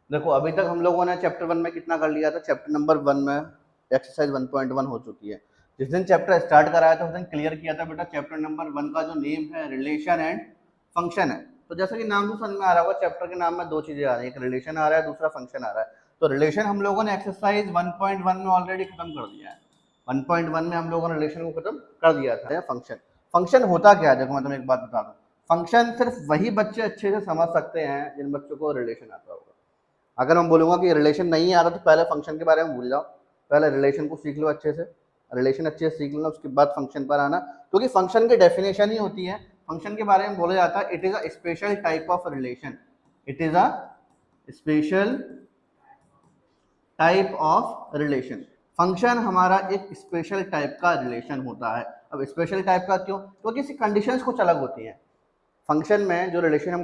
देखो अभी तक हम लोगों ने चैप्टर 1 में कितना कर लिया था, चैप्टर नंबर 1 में एक्सरसाइज 1.1 हो चुकी है। जिस दिन चैप्टर स्टार्ट कराया था उस दिन क्लियर किया था बेटा चैप्टर नंबर 1 का जो नेम है रिलेशन एंड फंक्शन है। तो जैसा कि नाम से समझ में आ रहा होगा चैप्टर के नाम में दो चीजें आ रही है, एक रिलेशन आ रहा है, दूसरा फंक्शन आ रहा है। तो रिलेशन हम लोगों ने एक्सरसाइज 1.1 में ऑलरेडी खत्म कर दिया है। 1.1 में हम लोगों ने रिलेशन को खत्म कर दिया था। फंक्शन फंक्शन होता क्या है, देखो मैं तुम्हें एक बात बता दूं। फंक्शन सिर्फ वही बच्चे अच्छे से समझ सकते हैं जिन बच्चों को रिलेशन आता होगा। अगर मैं बोलूंगा कि रिलेशन नहीं आ रहा तो पहले फंक्शन के बारे में भूल जाओ, पहले रिलेशन को सीख लो अच्छे से, रिलेशन अच्छे से सीख लेना, उसके बाद फंक्शन पर आना। क्योंकि फंक्शन की डेफिनेशन ही होती है, फंक्शन के बारे में बोला जाता है it is a special type of relation, it is a special type of relation. Function हमारा एक स्पेशल टाइप का रिलेशन होता है। अब स्पेशल टाइप का क्यों? क्योंकि इसकी कंडीशंस कुछ अलग होती हैं। फंक्शन में जो रिलेशन हम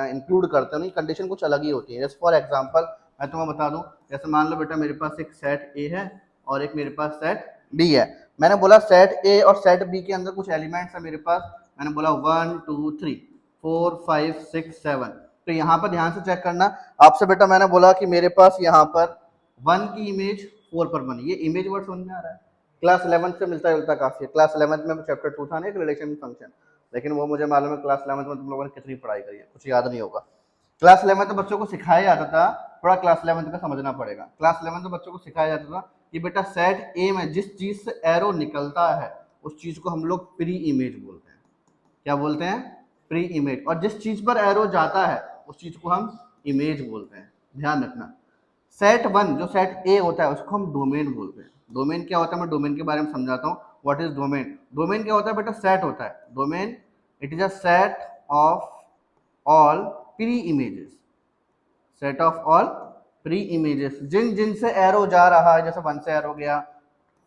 इंक्लूड करते हैं उनकी कंडीशन कुछ अलग ही होती है। जैसे फॉर एग्जांपल मैं तुम्हें बता दूं, जैसे मान लो बेटा मेरे पास एक सेट ए है और एक मेरे पास सेट बी है। मैंने बोला सेट ए और सेट बी के अंदर कुछ एलिमेंट्स है मेरे पास, मैंने बोला 1 2 3 4 5 6 7। तो यहाँ पर ध्यान से चेक करना, आपसे बेटा मैंने बोला कि मेरे पास यहाँ पर 1 की इमेज 4 पर बनी, ये इमेज वर्ड समझ में आ रहा है? क्लास 11 से मिलता जुलता काफी है। क्लास 11 में चैप्टर 2 था ना एक रिलेशन फंक्शन, लेकिन वो मुझे मालूम है क्लास 11 में तुम लोगों ने कितनी पढ़ाई करी है, कुछ याद नहीं होगा। क्लास 11 तो बच्चों को सिखाया जाता था, थोड़ा क्लास 11 का समझना पड़ेगा। क्लास 11 तो बच्चों को सिखाया जाता था कि बेटा सेट ए में जिस चीज से एरो निकलता है उस चीज को हम लोग प्री इमेज बोलते हैं। क्या बोलते हैं? Pre image. और जिस चीज पर एरो जाता है उस चीज को हम इमेज बोलते हैं। ध्यान रखना, सेट 1 जो सेट ए होता है उसको हम डोमेन बोलते हैं। डोमेन क्या होता है, मैं डोमेन के बारे में समझाता हूँ। What is domain? डोमेन क्या होता है बेटा? सेट होता है domain, it is a set of all pre images, set of all pre images जिन जिन से एरो जा रहा है। जैसे 1 से एरो गया,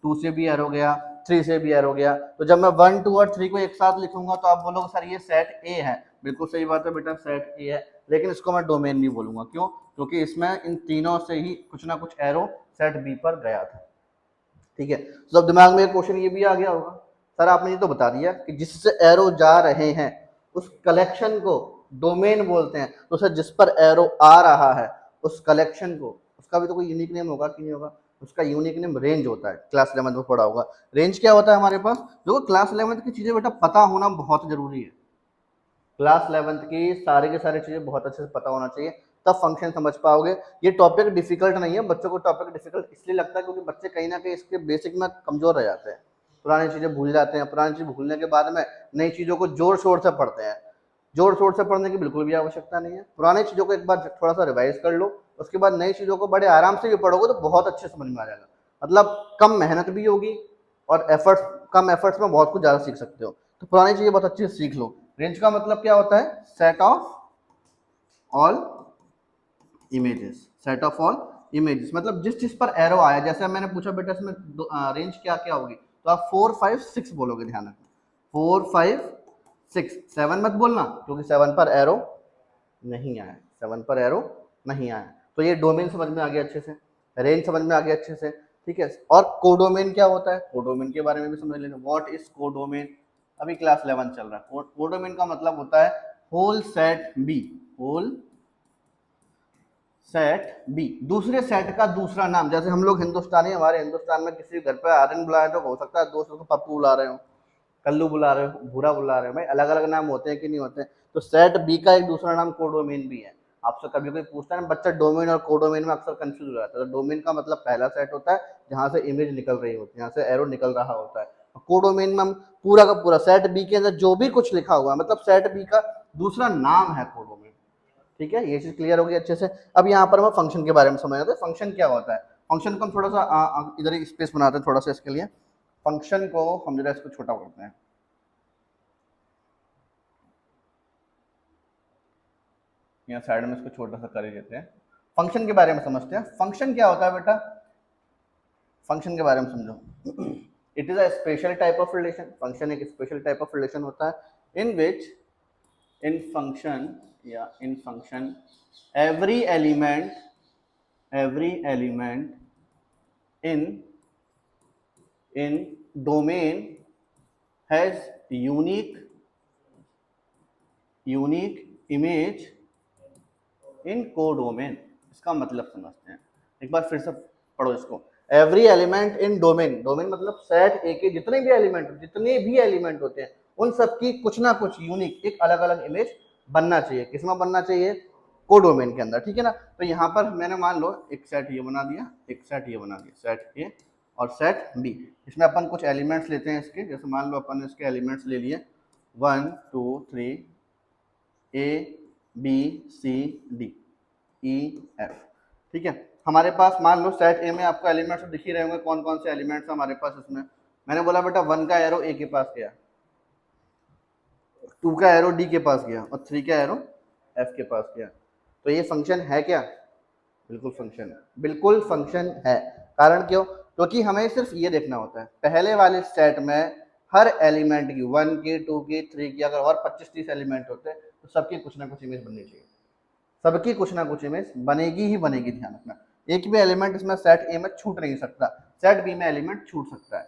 2 से भी एरो गया, 3 से भी एरो गया। तो जब मैं 1 2 और 3 को एक साथ लिखूंगा तो आप बोलोगे सर ये सेट ए है। बिल्कुल सही बात है बेटा, सेट ए है, लेकिन इसको मैं डोमेन नहीं बोलूंगा। क्यों? क्योंकि इसमें इन तीनों से ही कुछ ना कुछ एरो सेट बी पर गया था। ठीक है, तो अब दिमाग में एक क्वेश्चन ये भी आ गया होगा, सर आपने ये तो बता दिया कि जिससे एरो जा रहे हैं उस कलेक्शन को डोमेन बोलते हैं, तो सर जिस पर एरो आ रहा है उस कलेक्शन को, उसका भी तो कोई यूनिक नेम होगा कि नहीं होगा? उसका यूनिक नेम रेंज होता है। क्लास 11 में पढ़ा होगा। रेंज क्या होता है हमारे पास? देखो क्लास 11 की चीजें बेटा पता होना बहुत जरूरी है। क्लास 11 की सारी के सारी चीजें बहुत अच्छे से पता होना चाहिए, तब फंक्शन समझ पाओगे। ये टॉपिक डिफिकल्ट नहीं है, बच्चों को टॉपिक डिफिकल्ट इसलिए लगता है क्योंकि बच्चे कहीं ना कहीं इसके बेसिक में कमजोर रह जाते हैं, पुरानी चीजें भूल जाते हैं। पुरानी चीज भूलने के बाद में नई चीजों को जोर शोर से पढ़ते हैं। जोर शोर से पढ़ने की बिल्कुल भी आवश्यकता नहीं है। पुरानी चीजों को एक बार थोड़ा सा रिवाइज कर लो, उसके बाद नई चीजों को बड़े आराम से भी पढ़ोगे तो बहुत अच्छे समझ में आ जाएगा। मतलब कम मेहनत भी होगी और एफर्ट्स, कम एफर्ट्स में बहुत कुछ ज्यादा सीख सकते हो। तो पुरानी चीजें बहुत अच्छे से सीख लो। रेंज का मतलब क्या होता है? Set of all images, set of all images मतलब जिस चीज पर एरो आया। जैसे मैंने पूछा बेटा इसमें रेंज क्या क्या होगी, तो आप 4 5 6 बोलोगे। ध्यान रखना 4 5 6, 7 मत बोलना क्योंकि 7 पर एरो नहीं आया, 7 पर एरो नहीं आया। तो ये डोमेन समझ में आ गया अच्छे से, रेंज समझ में आ गया अच्छे से। ठीक है, और कोडोमेन क्या होता है? कोडोमेन के बारे में भी समझ लेना। What is codomain? अभी क्लास 11 चल रहा है। कोडोमेन का मतलब होता है whole set B, whole set B दूसरे सेट का दूसरा नाम। जैसे हम लोग हिंदुस्तानी, हमारे हिंदुस्तान में किसी घर पे आर्यन बुलाए तो हो सकता है दोस्त को पप्पू बुला रहे हो, कल्लू बुला रहे हो, भूरा बुला रहे हो, भाई अलग अलग नाम होते हैं कि नहीं होते हैं? तो सेट बी का एक दूसरा नाम कोडोमेन भी है। आपसे कभी कोई पूछता है ना बच्चा, डोमेन और कोडोमेन में अक्सर कंफ्यूज हो जाता है। तो डोमेन का मतलब पहला सेट होता है जहां से इमेज निकल रही होती है, जहां से एरो निकल रहा होता है। कोडोमेन में हम पूरा का पूरा सेट बी के अंदर जो भी कुछ लिखा हुआ है मतलब सेट बी का दूसरा नाम है कोडोमेन। ठीक है, ये चीज क्लियर होगी अच्छे से। अब यहाँ पर हम फंक्शन के बारे में समझ रहे थे। फंक्शन क्या होता है? फंक्शन को हम थोड़ा सा इधर स्पेस बनाते हैं थोड़ा सा इसके लिए। फंक्शन को हम जरा इसको छोटा करते हैं, यहाँ साइड में इसको छोटा सा कर ही देते हैं। फंक्शन के बारे में समझते हैं। फंक्शन क्या होता है बेटा? फंक्शन के बारे में समझो। It is a special type of relation. Function एक स्पेशल टाइप ऑफ रिलेशन होता है इन विच, इन फंक्शन या in function every element, every element in domain has unique image in codomain, इसका मतलब समझते हैं, एक बार फिर से पढ़ो इसको। Every element in domain, domain मतलब सेट ए के जितने भी एलिमेंट होते हैं उन सबकी कुछ ना कुछ यूनिक एक अलग अलग इमेज बनना चाहिए। किसमें बनना चाहिए? कोडोमेन के अंदर, ठीक है ना। तो यहाँ पर मैंने मान लो एक सेट ये बना दिया, एक सेट ये बना दिया, सेट ए और सेट बी। इसमें अपन कुछ एलिमेंट्स लेते हैं इसके, जैसे मान लो अपन ने इसके एलिमेंट्स ले लिए 1 2 3 A B C D E F, ठीक है। हमारे पास मान लो सेट ए में आपको एलिमेंट्स दिख ही रहे होंगे कौन कौन से एलिमेंट्स हमारे पास इसमें। मैंने बोला बेटा 1 का एरो ए के पास गया, 2 का एरो डी के पास गया और 3 का एरो एफ के पास गया। तो ये फंक्शन है क्या? बिल्कुल फंक्शन है, बिल्कुल फंक्शन है। कारण क्यों? क्योंकि हमें सिर्फ ये देखना होता है पहले वाले सेट में हर एलिमेंट की 1 की 2 की 3 की, अगर और 25-30 एलिमेंट होते हैं तो सबकी कुछ ना कुछ इमेज बननी चाहिए, सबकी कुछ ना कुछ इमेज बनेगी ही बनेगी। ध्यान रखना, एक भी एलिमेंट इसमें सेट ए में छूट नहीं सकता, सेट बी में एलिमेंट छूट सकता है,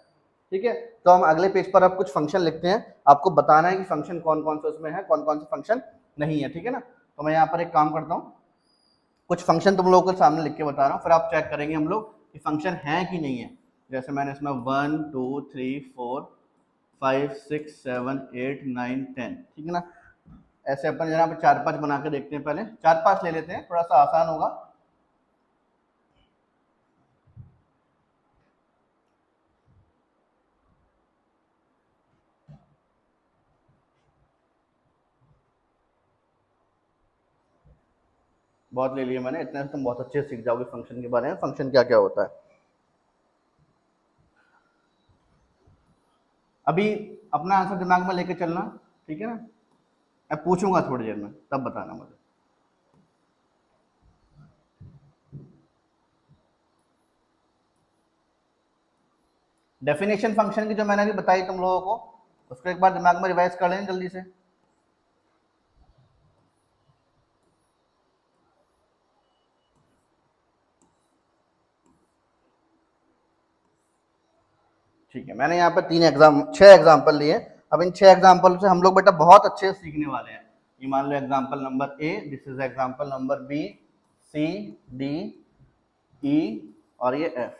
ठीक है। तो हम अगले पेज पर अब कुछ फंक्शन लिखते हैं, आपको बताना है कि फंक्शन कौन कौन से उसमें है, कौन कौन से फंक्शन नहीं है, ठीक है ना। तो मैं यहाँ पर एक काम करता हूँ, कुछ फंक्शन तुम लोगों के सामने लिख के बता रहा हूँ, फिर आप चेक करेंगे हम लोग कि फंक्शन है कि नहीं है। जैसे मैंने इसमें 1 2 3 4 5 6 7 8 9 10, ठीक है ना। ऐसे अपन यहाँ पे 4-5 बना के देखते हैं, पहले 4-5 ले लेते हैं, थोड़ा सा आसान होगा। बहुत ले लिए मैंने, इतने से तुम बहुत अच्छे से सीख जाओगे फंक्शन के बारे में, फंक्शन क्या क्या होता है। अभी अपना आंसर दिमाग में लेके चलना, ठीक है ना। मैं पूछूंगा थोड़ी देर में, तब बताना मुझे। डेफिनेशन फंक्शन की जो मैंने अभी बताई तुम लोगों को, उसको एक बार दिमाग में रिवाइज कर लें जल्दी से। ठीक है, मैंने यहाँ पर 6 एग्जाम्पल लिए। अब इन 6 एग्जाम्पल से हम लोग बेटा बहुत अच्छे से सीखने वाले हैं। ये मान लो example number A, this is example number B, C D E और ये एफ,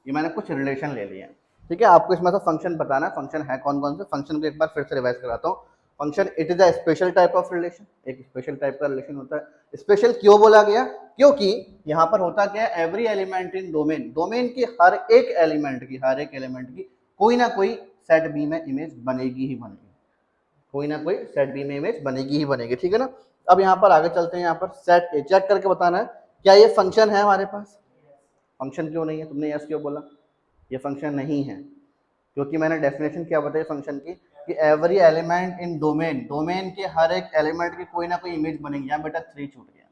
ये मैंने कुछ रिलेशन ले लिए हैं, ठीक है। आपको इसमें से फंक्शन बताना है, फंक्शन है कौन कौन से। फंक्शन को एक बार फिर से रिवाइज कराता हूँ। Function it is a special type of relation, एक स्पेशल टाइप का रिलेशन होता है। स्पेशल क्यों बोला गया? क्योंकि यहाँ पर होता क्या है, every element in domain, domain की हर एक एलिमेंट की कोई ना कोई सेट बी में इमेज बनेगी ही बनेगी, कोई ना कोई सेट बी में इमेज बनेगी ही बनेगी, ठीक है ना। अब यहाँ पर आगे चलते हैं, यहाँ पर सेट ए चेक करके बताना है क्या ये फंक्शन है हमारे पास। फंक्शन क्यों नहीं है? तुमने यस क्यों बोला? ये फंक्शन नहीं है क्योंकि मैंने डेफिनेशन क्या बताई फंक्शन की कि every element in domain, domain के हर एक एलिमेंट की कोई ना कोई इमेज बनेगी। यहाँ बेटा 3 छूट गया,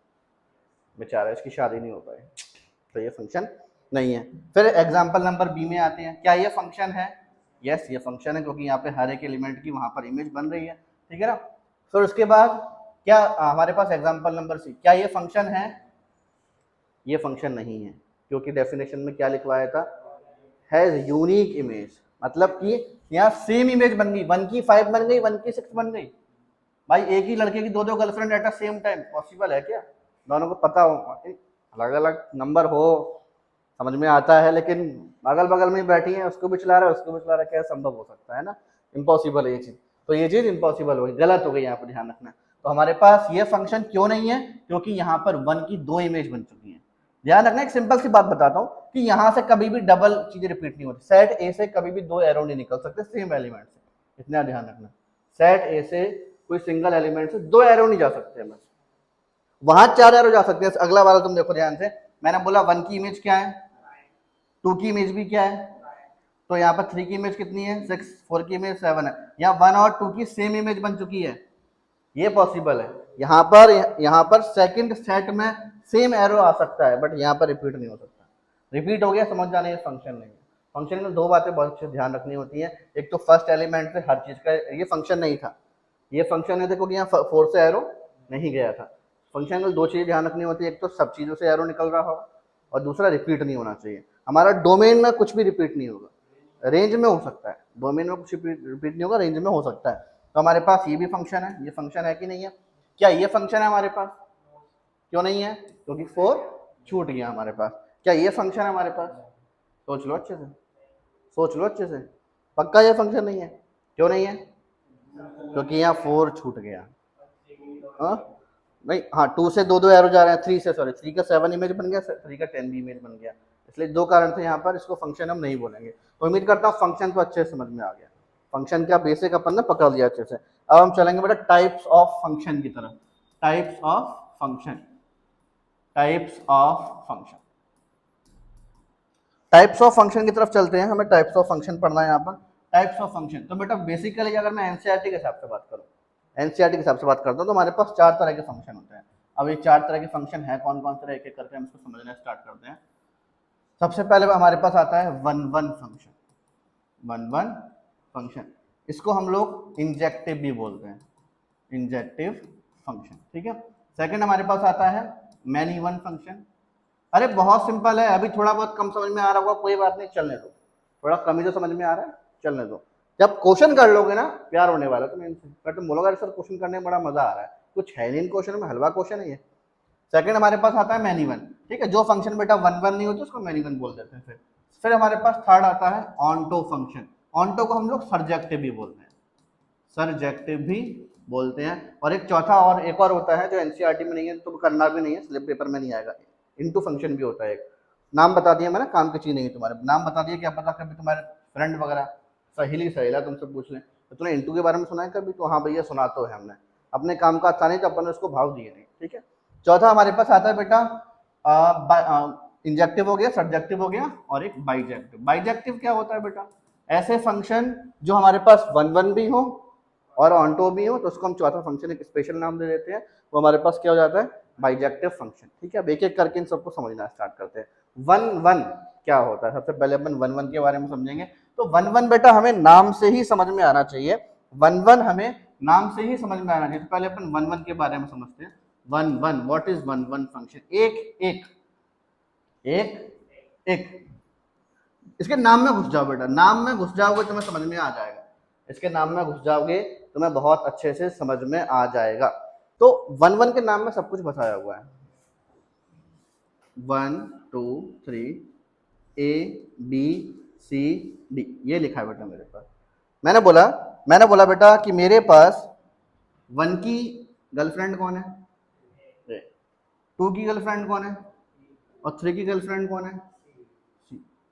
बेचारा इसकी शादी नहीं हो पाई, तो ये फंक्शन नहीं है। फिर एग्जाम्पल नंबर बी में आते हैं, क्या ये फंक्शन है? यस, ये फंक्शन है क्योंकि यहाँ पे हर एक एलिमेंट की वहां पर इमेज बन रही है, ठीक है ना। फिर उसके बाद क्या हमारे पास एग्जाम्पल नंबर सी, क्या ये फंक्शन है? ये फंक्शन नहीं है क्योंकि डेफिनेशन में क्या लिखवाया था, हैज यूनिक इमेज, मतलब कि यहाँ सेम इमेज बन गई, 1 की 5 बन गई, 1 की 6 बन गई। भाई एक ही लड़के की 2 girlfriend at the same time possible है क्या? दोनों को पता हो, अलग अलग नंबर हो, समझ में आता है, लेकिन अगल बगल में बैठी है, उसको भी चला रहा है उसको भी चला रहा है, क्या संभव हो सकता है ना? इम्पॉसिबल है ये चीज, तो ये चीज इम्पॉसिबल हो गई, गलत हो गई, यहाँ पर ध्यान रखना। तो हमारे पास ये फंक्शन क्यों नहीं है? क्योंकि यहाँ पर 1 की 2 इमेज बन चुकी है। ध्यान रखना, एक सिंपल सी बात बताता हूँ कि यहाँ से कभी भी डबल चीजें रिपीट नहीं होती, सेट ए से कभी भी 2 एरो नहीं निकल सकते सेम एलिमेंट से, इतना ध्यान रखना। सेट ए से कोई सिंगल एलिमेंट से 2 एरो नहीं जा सकते, बस वहां 4 एरो जा सकते हैं। अगला वाला तुम देखो ध्यान से, मैंने बोला 1 की इमेज क्या है, 2 की इमेज भी क्या है, तो यहाँ पर 3 की इमेज कितनी है 6, 4 की इमेज 7 है, यहाँ 1 और 2 की सेम इमेज बन चुकी है, ये पॉसिबल है। यहाँ पर सेकंड सेट में सेम एरो आ सकता है, बट यहाँ पर रिपीट नहीं हो सकता। रिपीट हो गया समझ जाना ये फंक्शन नहीं है। फंक्शन में 2 बातें बहुत अच्छे ध्यान रखनी होती है, एक तो फर्स्ट एलिमेंट से हर चीज का, ये फंक्शन नहीं था, ये फंक्शन है देखो कि यहाँ 4 से एरो नहीं गया था। फंक्शन में 2 चीजें ध्यान रखनी होती है, एक तो सब चीजों से एरो निकल रहा हो और दूसरा रिपीट नहीं होना चाहिए। हमारा डोमेन में कुछ भी रिपीट नहीं होगा, रेंज में हो सकता है, डोमेन में कुछ रिपीट नहीं होगा, रेंज में हो सकता है। तो हमारे पास ये भी फंक्शन है, ये फंक्शन है कि नहीं है? क्या ये फंक्शन है हमारे पास? क्यों नहीं है? क्योंकि 4 छूट गया हमारे पास। क्या ये फंक्शन है हमारे पास? सोच लो अच्छे से, सोच लो अच्छे से। पक्का ये फंक्शन नहीं है? क्यों नहीं है? क्योंकि यहाँ 4 छूट गया। हाँ नहीं, हाँ 2 से 2 एरो जा रहे हैं, 3 से, सॉरी 3 का 7 इमेज बन गया, 3 का 10 भी इमेज बन गया, इसलिए 2 कारण थे यहाँ पर, इसको फंक्शन हम नहीं बोलेंगे। तो उम्मीद करता हूँ फंक्शन तो अच्छे से समझ में आ गया, फंक्शन क्या बेसिक अपन ने पकड़ लिया अच्छे से। अब हम चलेंगे बेटा टाइप्स ऑफ फंक्शन की तरफ। Types of function, types of function, types of function की तरफ चलते हैं। हमें टाइप्स ऑफ फंक्शन पढ़ना है यहाँ पर। टाइप्स ऑफ फंक्शन, तो बेटा बेसिकली अगर मैं एनसीईआरटी के हिसाब से बात करूँ, एनसीईआरटी के हिसाब से बात करता हूँ, तो हमारे पास 4 तरह के फंक्शन होते हैं। अब ये 4 तरह के फंक्शन है कौन कौन से, एक एक करके हम इसको समझना स्टार्ट करते हैं। सबसे पहले हमारे पास आता है one one function, one one function, इसको हम लोग इंजेक्टिव भी बोलते हैं, इंजेक्टिव फंक्शन, ठीक है। सेकंड हमारे पास आता है मैनी वन फंक्शन। अरे बहुत सिंपल है, अभी थोड़ा बहुत कम समझ में आ रहा होगा, कोई बात नहीं, चलने दो, थोड़ा कम ही तो समझ में आ रहा है, चलने दो। जब क्वेश्चन कर लोगे ना, प्यार होने वाला तुम्हें इनसे, पर तुम बोलोगे सर क्वेश्चन करने में बड़ा मजा आ रहा है, कुछ है नहीं इन क्वेश्चन में, हलवा क्वेश्चन है ये। सेकंड हमारे पास आता है मैनी वन, ठीक है, जो फंक्शन बेटा वन वन नहीं होती उसको मैनी वन बोल देते हैं। फिर हमारे पास थर्ड आता है ऑनटो फंक्शन, ऑनटो को हम लोग सर्जेक्टिव भी बोलते हैं, सर्जेक्टिव भी बोलते हैं। और एक चौथा और एक और होता है जो एनसीईआरटी में नहीं है, तो करना भी नहीं है, स्लिप पेपर में नहीं आएगा, इनटू फंक्शन भी होता है एक। नाम बता दिया मैंने, काम की चीज नहीं है तुम्हारे, नाम बता दिया, क्या पता कभी तुम्हारे फ्रेंड वगैरह सहेली सहेला तुमसे पूछ लें तो तूने इंटू के बारे में सुना है कभी, तो हाँ भैया सुना तो है हमने, अपने काम का अच्छा नहीं तो अपन ने उसको भाव दिए नहीं, ठीक है। चौथा हमारे पास आता है बेटा इंजेक्टिव हो गया, सब्जेक्टिव हो गया, और एक बाइजेक्टिव। बाइजेक्टिव क्या होता है बेटा? ऐसे फंक्शन जो हमारे पास वन वन भी हो और ऑनटो भी हो, तो उसको हम चौथा फंक्शन एक स्पेशल नाम दे देते हैं, वो हमारे पास क्या हो जाता है? बाइजेक्टिव फंक्शन, ठीक है। अब एक एक करके इन सबको समझना स्टार्ट करते हैं। वन वन क्या होता है? सबसे पहले अपन वन वन के बारे में समझेंगे। तो वन वन बेटा हमें नाम से ही समझ में आना चाहिए, वन वन हमें नाम से ही समझ में आना चाहिए। तो पहले अपन वन वन के बारे में समझते हैं। One one, what is one one function? एक एक एक एक, इसके नाम में घुस जाओ बेटा, नाम में घुस जाओगे तुम्हें समझ में आ जाएगा, इसके नाम में घुस जाओगे तुम्हें बहुत अच्छे से समझ में आ जाएगा। तो वन वन के नाम में सब कुछ बताया हुआ है, 1 2 3 A B C D, ये लिखा है बेटा मेरे पास। मैंने बोला बेटा कि मेरे पास 1 की गर्लफ्रेंड कौन है, 2 की गर्लफ्रेंड कौन है, और 3 की गर्लफ्रेंड कौन है,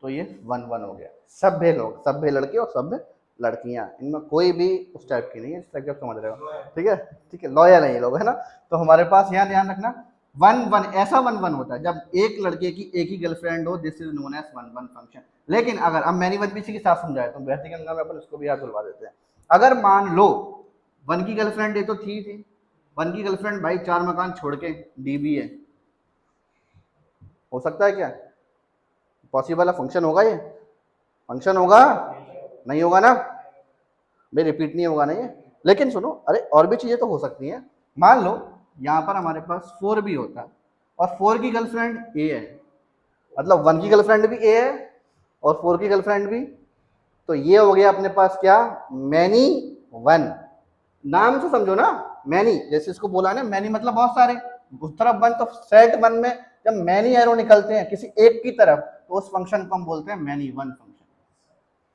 तो ये वन वन हो गया। सभ्य लोग, सभ्य लड़के और सभ्य लड़कियां, इनमें कोई भी उस टाइप की नहीं है, इस टाइप का समझ रहे हो, ठीक है, ठीक है, लॉयल है ये लोग, है ना। तो हमारे पास यहाँ ध्यान रखना, वन वन, ऐसा वन वन होता है जब एक लड़के की एक ही गर्लफ्रेंड हो, this is known as one one function. लेकिन अगर अब मैनी वन पीछे के साथ समझाए तो बहती गंगा में अपन इसको भी याद दिलवा देते हैं। अगर मान लो वन की गर्लफ्रेंड ये तो थी, वन की गर्लफ्रेंड भाई 4 मकान छोड़ के डीबी है, हो सकता है क्या? पॉसिबल है? फंक्शन होगा ये? फंक्शन होगा? नहीं होगा ना भाई, रिपीट नहीं होगा ना ये। लेकिन सुनो, अरे और भी चीजें तो हो सकती हैं। मान लो यहाँ पर हमारे पास 4 भी होता है और 4 की गर्लफ्रेंड ए है, मतलब 1 की गर्लफ्रेंड भी ए है और 4 की गर्लफ्रेंड भी, तो ये हो गया अपने पास क्या? Many one. नाम से समझो ना, मैनी, जैसे इसको बोला ना, मैनी मतलब बहुत सारे, उस तरफ वन, तो सेट वन में जब मैनी एरो निकलते हैं किसी एक की तरफ, तो उस फंक्शन को हम बोलते हैं मैनी वन फंक्शन।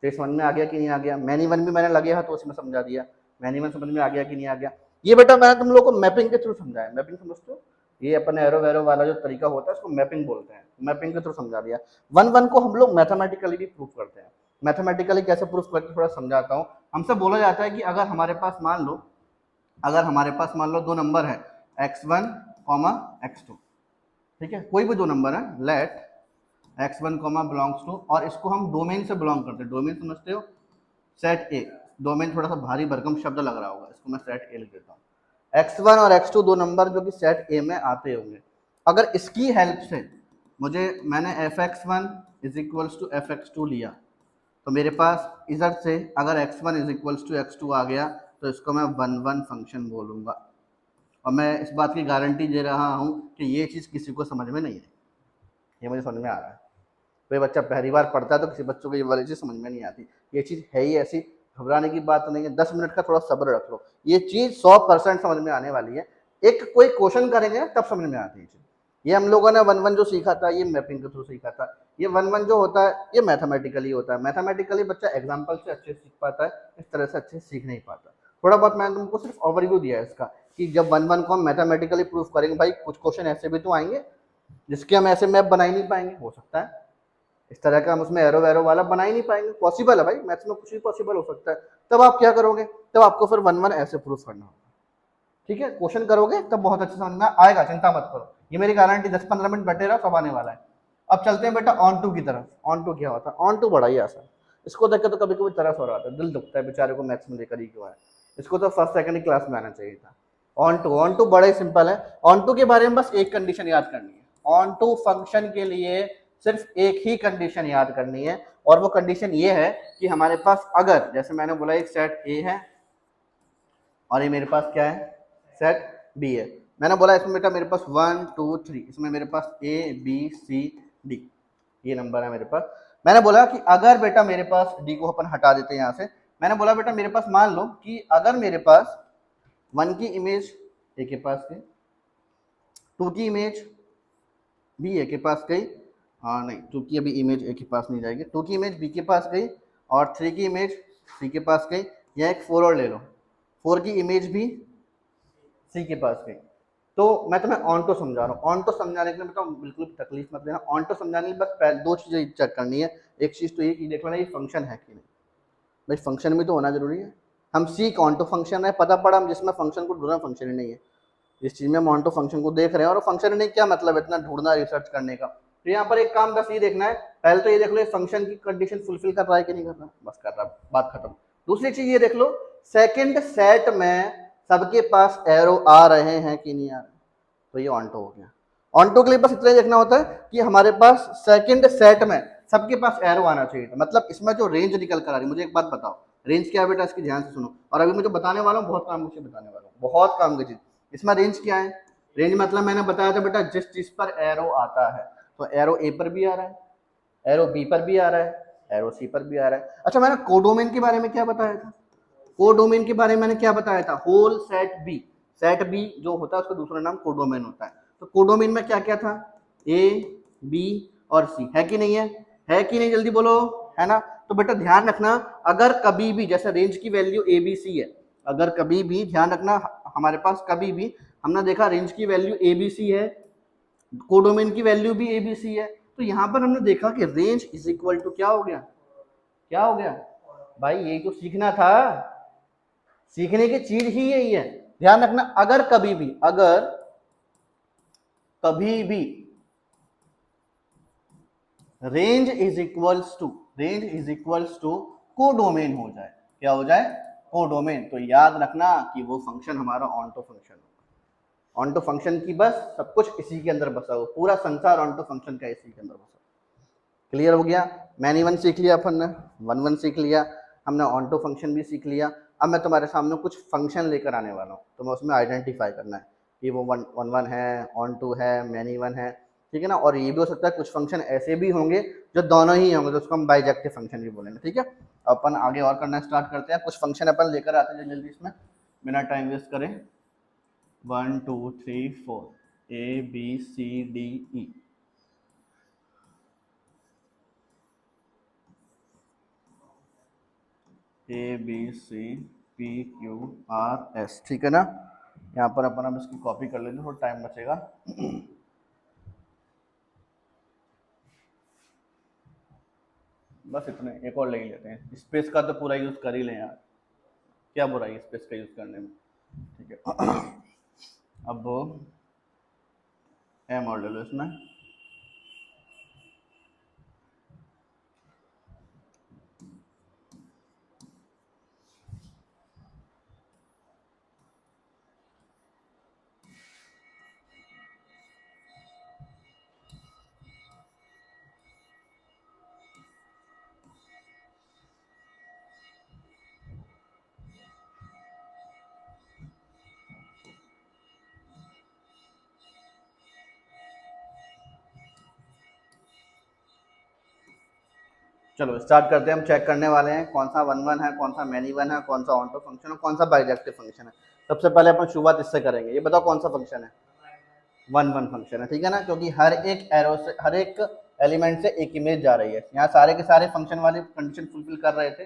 तो समझ में आ गया कि नहीं आ गया? मैनी वन भी मैंने लगे है तो उसमें समझा दिया, मैनी वन समझ में आ गया कि नहीं आ गया? ये बेटा मैंने तुम लोग को मैपिंग के थ्रू समझाया, मैपिंग समझते हो, ये अपन एरो वैरो वाला जो तरीका होता है उसको मैपिंग बोलते हैं, मैपिंग के थ्रू समझा दिया। वन वन को हम लोग मैथमेटिकली भी प्रूफ करते हैं। मैथमेटिकली कैसे प्रूफ करते थोड़ा समझाता हूँ। हमसे बोला जाता है कि अगर हमारे पास मान लो 2 नंबर है x1, x2, ठीक है, कोई भी 2 नंबर है, लेट x1, बिलोंग्स टू, और इसको हम डोमेन से बिलोंग करते हैं, डोमेन समझते हो, सेट ए। डोमेन थोड़ा सा भारी भरकम शब्द लग रहा होगा, इसको मैं सेट ए लिख देता हूँ। x1 और x2 2 नंबर जो कि सेट ए में आते होंगे, अगर इसकी हेल्प से मैंने fx1 is equals to fx2 लिया, तो मेरे पास इधर से अगर x1 is equals to x2 आ गया तो इसको मैं वन वन फंक्शन बोलूँगा। और मैं इस बात की गारंटी दे रहा हूँ कि ये चीज़ किसी को समझ में नहीं है, ये मुझे समझ में आ रहा है। कोई बच्चा पहली बार पढ़ता है तो किसी बच्चों को ये वाली चीज़ समझ में नहीं आती, ये चीज़ है ही ऐसी, घबराने की बात नहीं है, 10 मिनट का थोड़ा सब्र रख लो, ये चीज़ 100% समझ में आने वाली है। एक कोई क्वेश्चन करेंगे तब समझ में आती है चीज़, ये हम लोगों ने वन वन जो सीखा था ये मैपिंग के थ्रू सीखा था। ये वन वन जो होता है ये मैथमेटिकली होता है। मैथमेटिकली बच्चा एग्जाम्पल से अच्छे सीख पाता है, इस तरह से अच्छे सीख नहीं पाता। थोड़ा बहुत मैंने तुमको सिर्फ ओवरव्यू दिया है इसका कि जब वन वन को हम मैथमेटिकली प्रूफ करेंगे, भाई कुछ क्वेश्चन ऐसे भी तो आएंगे जिसके हम ऐसे मैप बना ही नहीं पाएंगे, हो सकता है इस तरह का हम उसमें एरो वैरो वाला बना ही नहीं पाएंगे, पॉसिबल है भाई, मैथ्स में कुछ भी पॉसिबल हो सकता है। तब आप क्या करोगे, तब आपको फिर वन वन ऐसे प्रूफ करना होगा, ठीक है। क्वेश्चन करोगे तब बहुत अच्छे समझ में आएगा, चिंता मत करो, ये मेरी गारंटी। 10-15 मिनट बैठे रहो, सब आने वाला है। अब चलते हैं बेटा ऑन टू की तरफ। ऑन टू क्या होता है? ऑन टू बड़ा ही आसान, इसको देख के तो कभी कभी तरस हो रहा था, दिल दुखता है बेचारे को मैथ्स में लेकर ही क्यों है, इसको तो फर्स्ट सेकंड क्लास में आना चाहिए था। ऑन टू बड़ा ही सिंपल है। ऑन टू के बारे में बस एक कंडीशन याद करनी है, ऑन टू फंक्शन के लिए सिर्फ एक ही कंडीशन याद करनी है, और वो कंडीशन ये है कि हमारे पास अगर, जैसे मैंने बोला एक सेट ए है और ये मेरे पास क्या है, सेट बी है। मैंने बोला इसमें बेटा मेरे पास 1 2 3, इसमें मेरे पास ए बी सी डी, ये नंबर है मेरे पास। मैंने बोला कि अगर बेटा मेरे पास, डी को अपन हटा देते हैं यहाँ से, मैंने बोला बेटा मेरे पास मान लो कि अगर मेरे पास 1 की इमेज ए के पास गई, 2 की इमेज बी ए के पास गई, हाँ नहीं 2 की अभी इमेज ए के पास नहीं जाएगी, 2 की इमेज बी के पास गई और 3 की इमेज सी के पास गई, या एक 4 और ले लो, 4 की इमेज भी सी के पास गई। तो मैं तुम्हें ऑन टू समझा रहा हूँ, ऑन टू समझाने के लिए बेटा बिल्कुल तकलीफ मत लेना। ऑन टू समझाने के लिए बस दो चीज़ें चेक करनी है। एक चीज़ तो ये कि देख लेना ये फंक्शन है कि नहीं, भाई फंक्शन भी तो होना जरूरी है। हम सीख ऑन टू फंक्शन है, पता पड़ा हम जिसमें फंक्शन को ढूंढना, फंक्शन ही नहीं है इस चीज़ में, हम ऑन टू फंक्शन को देख रहे हैं और फंक्शन ही नहीं, क्या मतलब इतना ढूंढना रिसर्च करने का। तो यहाँ पर एक काम बस ये देखना है, पहले तो ये देख लो फंक्शन की कंडीशन फुलफिल कर रहा है कि नहीं कर रहा, बस कर रहा, बात खत्म। दूसरी चीज ये देख लो सेकंड सेट में सबके पास एरो आ रहे हैं कि नहीं आ रहे, तो ये ऑन टू हो गया। ऑन टू के लिए बस इतना ही देखना होता है कि हमारे पास सेकंड सेट में सबके पास एरो आना चाहिए था, मतलब इसमें जो रेंज निकल कर आ रही है। मुझे एक बात बताओ, रेंज क्या है बेटा, इसकी ध्यान से सुनो, और अभी मुझे बताने वाला हूँ, बहुत काम मुझे बताने वाला हूँ, बहुत काम की चीज। इसमें रेंज क्या है, रेंज मतलब मैंने बताया था बेटा जिस चीज पर एरो आता है, तो एरो ए पर भी आ रहा है, एरो बी पर भी आ रहा है, एरो सी पर भी आ रहा है। अच्छा मैंने कोडोमेन के बारे में क्या बताया था, कोडोमेन के बारे में मैंने क्या बताया था, होल सेट बी जो होता है उसका दूसरा नाम कोडोमेन होता है। तो कोडोमेन में क्या क्या था, ए बी और सी, है कि नहीं है कि नहीं, जल्दी बोलो, है ना। तो बेटा ध्यान रखना, अगर कभी भी जैसे रेंज की वैल्यू ए बी सी है, अगर कभी भी ध्यान रखना हमारे पास कभी भी हमने देखा रेंज की वैल्यू ए बी सी है, कोडोमेन की वैल्यू भी ए बी सी है, तो यहां पर हमने देखा कि रेंज इज इक्वल टू क्या हो गया, क्या हो गया भाई, यही तो सीखना था, सीखने की चीज ही यही है। ध्यान रखना, अगर कभी भी range is equals to codomain हो जाए, क्या हो जाए, कोडोमेन, तो याद रखना कि वो फंक्शन हमारा ऑन टू फंक्शन होगा। ऑन टू फंक्शन की बस सब कुछ इसी के अंदर बसा हुआ, पूरा संसार ऑन टू फंक्शन का इसी के अंदर बसा। क्लियर हो गया, मैनी वन सीख लिया अपन ने, वन सीख लिया हमने, ऑन टू फंक्शन भी सीख लिया। अब मैं तुम्हारे सामने कुछ फंक्शन लेकर आने वाला हूँ, तो मैं उसमें आइडेंटिफाई करना है कि वो वन है, ऑन टू है, मैनी वन है, ठीक है ना। और ये भी हो सकता है कुछ फंक्शन ऐसे भी होंगे जो दोनों ही होंगे, तो उसको हम बाइजेक्टिव फंक्शन भी बोलेंगे, ठीक है। अपन आगे और करना स्टार्ट करते हैं, कुछ फंक्शन अपन लेकर आते हैं जल्दी इसमें, बिना टाइम वेस्ट करें। 1 2 3 4 A B C D E, A B C P Q R S, ठीक है ना। यहाँ पर अपन हम इसकी कॉपी कर लेंगे, थोड़ा टाइम बचेगा। बस इतने, एक और ले ही लेते हैं, स्पेस का तो पूरा यूज कर ही लें यार, क्या बुराई है स्पेस का यूज करने में, ठीक है। अब एम और ले लो इसमें, चलो स्टार्ट करते हैं। हम चेक करने वाले हैं कौन सा वन वन है, कौन सा मैनी वन है, कौन सा ऑन टू फंक्शन है, कौन सा बाइजेक्टिव फंक्शन है। सबसे पहले अपन शुरुआत इससे करेंगे, ये बताओ कौन सा फंक्शन है, वन वन फंक्शन है, ठीक है ना, क्योंकि हर एक एरो से, हर एक एलिमेंट से एक इमेज जा रही है। यहाँ सारे के सारे फंक्शन वाले कंडीशन फुलफिल कर रहे थे,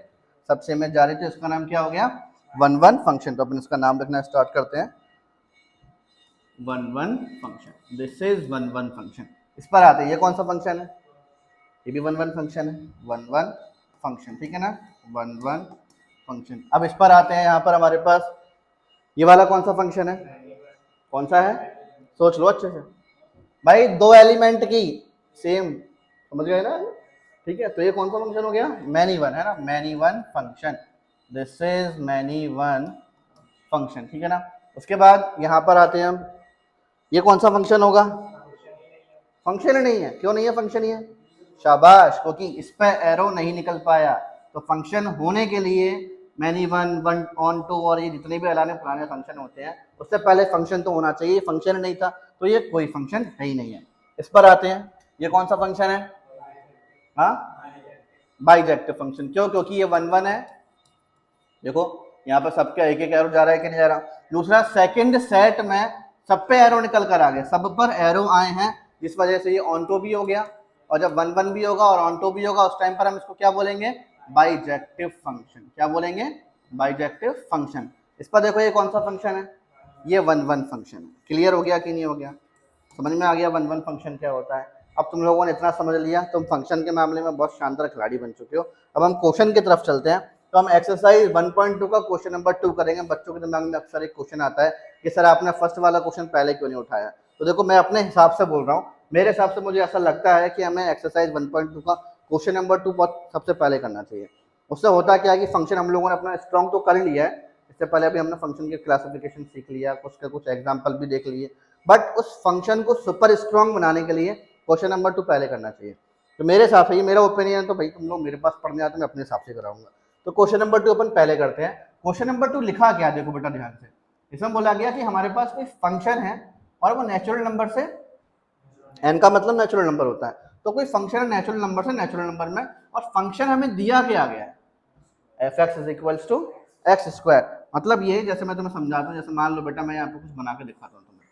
सबसे इमेज जा रही थी, उसका नाम क्या हो गया, वन वन फंक्शन। तो अपन इसका नाम रखना स्टार्ट करते हैं, one one function. This is one one function. इस पर आते हैं, ये कौन सा फंक्शन है, ये भी वन वन फंक्शन है, वन वन फंक्शन, ठीक है ना, वन वन फंक्शन। अब इस पर आते हैं, यहाँ पर हमारे पास ये वाला कौन सा फंक्शन है, कौन सा है, सोच लो अच्छे से भाई, दो एलिमेंट की सेम, समझ गए ना, ठीक है। तो ये कौन सा फंक्शन हो गया, मैनी वन, है ना, many one function. This is many one function, ठीक है ना। उसके बाद यहाँ पर आते हैं हम, ये कौन सा फंक्शन होगा, फंक्शन ही नहीं है, क्यों नहीं है फंक्शन, ही है, शाबाश, क्योंकि इस पे एरो नहीं निकल पाया। तो फंक्शन होने के लिए many one, one onto और ये जितने भी अलाने पुराने फंक्शन होते हैं, उससे पहले फंक्शन तो होना चाहिए, फंक्शन नहीं था तो ये कोई फंक्शन है ही नहीं है। इस पर आते हैं, ये कौन सा फंक्शन है, हाँ, बाइजेक्टिव फंक्शन। क्यों, क्योंकि ये वन वन है, देखो यहाँ पर सबका एक एक एरो जा रहा है कि नहीं जा रहा। दूसरा, सेकंड सेट में सब पे एरो निकल कर आ गए, सब पर एरो आए हैं, जिस वजह से ये ऑन टू भी हो गया, और जब वन वन भी होगा और ऑन टू भी होगा, उस टाइम पर हम इसको क्या बोलेंगे, बाइजेक्टिव फंक्शन। क्या बोलेंगे, बाइजेक्टिव फंक्शन। इस पर देखो ये कौन सा फंक्शन है, ये वन वन फंक्शन। क्लियर हो गया कि नहीं हो गया, समझ में आ गया वन वन फंक्शन क्या होता है। अब तुम लोगों ने इतना समझ लिया, तुम फंक्शन के मामले में बहुत शानदार खिलाड़ी बन चुके हो। अब हम क्वेश्चन की तरफ चलते हैं। तो हम एक्सरसाइज 1.2 का क्वेश्चन नंबर 2 करेंगे। बच्चों के दिमाग में अक्सर एक क्वेश्चन आता है कि सर आपने फर्स्ट वाला क्वेश्चन पहले क्यों नहीं उठाया। तो देखो मैं अपने हिसाब से बोल रहा हूँ, मेरे हिसाब से मुझे ऐसा लगता है कि हमें एक्सरसाइज 1.2 का क्वेश्चन नंबर 2 बहुत सबसे पहले करना चाहिए। उससे होता क्या है कि फंक्शन हम लोगों ने अपना स्ट्रॉन्ग तो कर लिया है, इससे पहले अभी हमने फंक्शन की क्लासिफिकेशन सीख लिया, कुछ एग्जाम्पल भी देख लिए, बट उस फंक्शन को सुपर स्ट्रॉन्ग बनाने के लिए क्वेश्चन नंबर 2 पहले करना चाहिए। तो मेरे हिसाब से, ये मेरा ओपिनियन, तो भाई तुम लोग मेरे पास पढ़ने आते, मैं अपने हिसाब से कराऊंगा। तो क्वेश्चन नंबर 2 अपन पहले करते हैं। क्वेश्चन नंबर 2 लिखा क्या, देखो बेटा ध्यान से, इसमें बोला गया कि हमारे पास कोई फंक्शन है और वो नेचुरल नंबर से, एन का मतलब नेचुरल नंबर होता है, तो कोई फंक्शन है नेचुरल नंबर से नेचुरल नंबर में, और फंक्शन हमें दिया क्या गया है, F X is equals to X square. मतलब ये, जैसे मैं तुम्हें समझाता हूँ, जैसे मान लो बेटा मैं यहाँ पे कुछ बना के दिखाता हूँ तुम्हें,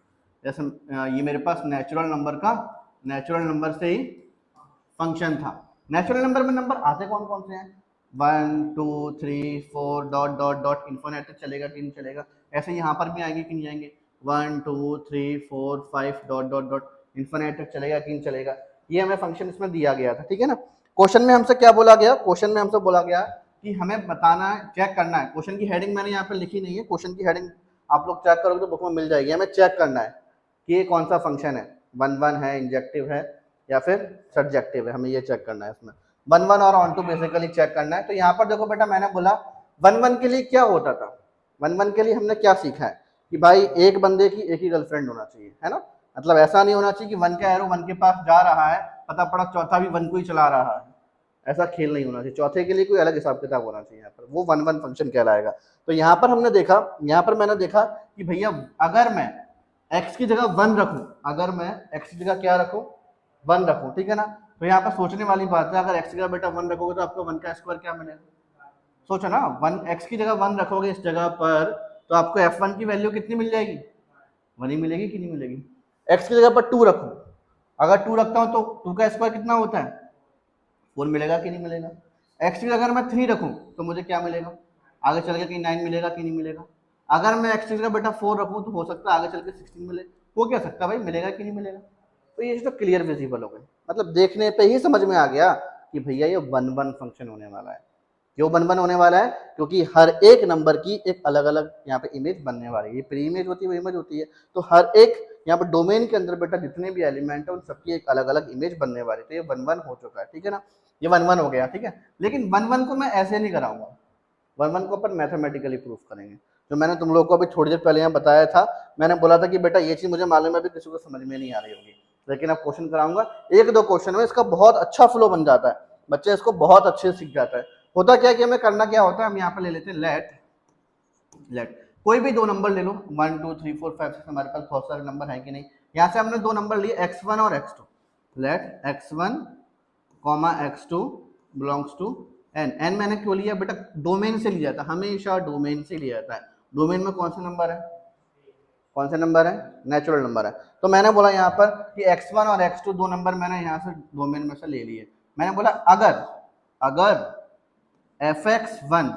जैसे ये मेरे पास नेचुरल नंबर से ही फंक्शन था। नेचुरल नंबर में नंबर आते कौन कौन से हैं, 1 2 3 4 डॉट डॉट डॉट इन्फिनिट तक चलेगा कि नहीं चलेगा। ऐसे यहाँ पर भी आएंगे कि नहीं आएंगे, 1 2 3 4 5 डॉट डॉट डॉट इन्फिनिट तक चलेगा कि नहीं चलेगा। ये हमें फंक्शन इसमें दिया गया था, ठीक है ना। क्वेश्चन में हमसे क्या बोला गया, क्वेश्चन में हमसे बोला गया कि हमें बताना है, चेक करना है। क्वेश्चन की हेडिंग मैंने यहाँ पे लिखी नहीं है, क्वेश्चन की हेडिंग आप लोग चेक करोगे तो बुक में मिल जाएगी। हमें चेक करना है कि ये कौन सा फंक्शन है, वन वन है, इंजेक्टिव है या फिर सब्जेक्टिव है, हमें ये चेक करना है। इसमें वन वन और ऑन टू बेसिकली चेक करना है। तो यहाँ पर देखो बेटा, मैंने बोला वन वन के लिए क्या होता था, वन वन के लिए हमने क्या सीखा है कि भाई एक बंदे की एक ही गर्लफ्रेंड होना चाहिए, है ना। मतलब ऐसा नहीं होना चाहिए कि वन का एरो वन के पास जा रहा है, पता पड़ा चौथा भी वन को ही चला रहा है, ऐसा खेल नहीं होना चाहिए। चौथे के लिए कोई अलग हिसाब किताब होना चाहिए, यहाँ पर वो वन वन फंक्शन कहलाएगा। तो यहाँ पर हमने देखा, यहाँ पर मैंने देखा कि भैया अगर मैं x की जगह वन रखूं, अगर मैं x की जगह क्या रखूं, वन रखूं, ठीक है ना। तो यहाँ पर सोचने वाली बात है, अगर x की जगह बेटा वन रखोगे तो आपको वन का स्क्वायर क्या मिलेगा, सोचो ना, वन x की जगह वन रखोगे इस जगह पर, तो आपको f1 की वैल्यू कितनी मिल जाएगी, वन ही मिलेगी कि नहीं मिलेगी। x की जगह पर टू रखो, अगर टू रखता हूं तो टू का स्क्वायर कितना होता है, फोर मिलेगा कि नहीं मिलेगा। एक्स की अगर मैं 3 रखूं तो मुझे क्या मिलेगा, आगे चल के कहीं 9 मिलेगा कि नहीं मिलेगा। अगर मैं एक्स की जगह बेटा 4 रखूं तो हो सकता है आगे चल के 16 मिले, हो क्या सकता है भाई, मिलेगा कि नहीं मिलेगा। तो ये तो क्लियर विजिबल हो गए, मतलब देखने पे ही समझ में आ गया कि भैया ये वन वन फंक्शन होने वाला है। क्यों वन वन होने वाला है, क्योंकि हर एक नंबर की एक अलग अलग यहाँ पे इमेज बनने वाली है। ये प्री इमेज होती है, वो इमेज होती है, तो हर एक यहाँ पर डोमेन के अंदर बेटा जितने भी एलिमेंट है उन सबकी एक अलग अलग इमेज बनने वाली। तो ये वन वन हो चुका है, ठीक है ना, ये वन वन हो गया, ठीक है। लेकिन वन वन को मैं ऐसे नहीं कराऊंगा, वन वन को अपन मैथमेटिकली प्रूफ करेंगे। जो मैंने तुम लोगों को अभी थोड़ी देर पहले यहाँ बताया था, मैंने बोला था कि बेटा ये चीज मुझे मालूम है, अभी किसी को समझ में नहीं आ रही होगी, लेकिन अब क्वेश्चन कराऊंगा, एक दो क्वेश्चन में इसका बहुत अच्छा फ्लो बन जाता है, बच्चे इसको बहुत अच्छे से सीख जाता है। होता क्या है कि हमें करना क्या होता है, हम यहाँ पे ले लेते हैं लेट कोई भी दो नंबर ले लो, 1 2 3 4 5 6, हमारे पास बहुत सारे नंबर है कि नहीं। यहाँ से हमने दो नंबर लिए x1 और x2, let x1 comma x2 belongs to n मैंने क्यों लिया बेटा, डोमेन से लिया था, हमेशा डोमेन से लिया था। डोमेन में कौन सा नंबर है, कौन से नंबर है? नेचुरल नंबर है। तो मैंने बोला यहाँ पर कि x1 और x2 दो नंबर मैंने यहाँ से डोमेन में से ले लिए। मैंने बोला अगर fx1